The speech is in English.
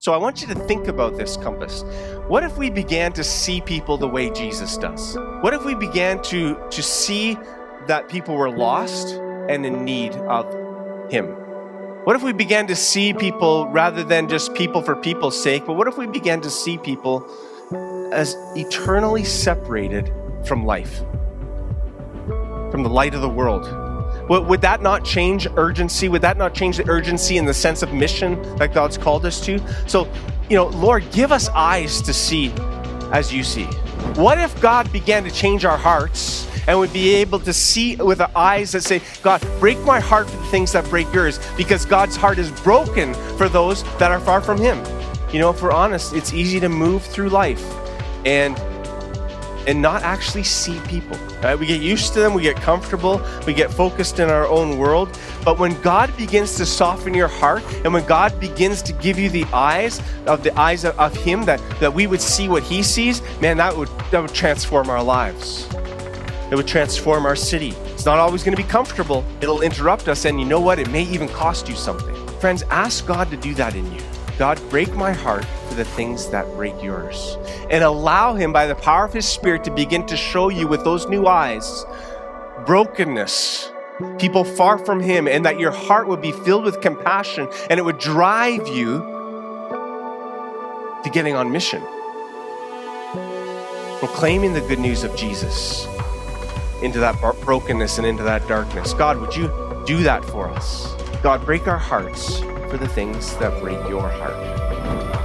So I want you to think about this, Compass. What if we began to see people the way Jesus does? What if we began to see that people were lost and in need of him? What if we began to see people rather than just people for people's sake, but what if we began to see people as eternally separated from life, from the light of the world? Would that not change urgency? Would that not change the urgency in the sense of mission that God's called us to? So, Lord, give us eyes to see as you see. What if God began to change our hearts and we'd be able to see with the eyes that say, God, break my heart for the things that break yours, because God's heart is broken for those that are far from him. If we're honest, it's easy to move through life and not actually see people. Right? We get used to them, we get comfortable, we get focused in our own world. But when God begins to soften your heart, and when God begins to give you the eyes of him, that we would see what he sees, man, that would transform our lives. It would transform our city. It's not always going to be comfortable. It'll interrupt us, and you know what? It may even cost you something. Friends, ask God to do that in you. God, break my heart for the things that break yours. And allow him, by the power of his Spirit, to begin to show you with those new eyes brokenness, people far from him, and that your heart would be filled with compassion, and it would drive you to getting on mission. Proclaiming the good news of Jesus into that brokenness and into that darkness. God, would you do that for us? God, break our hearts for the things that break your heart.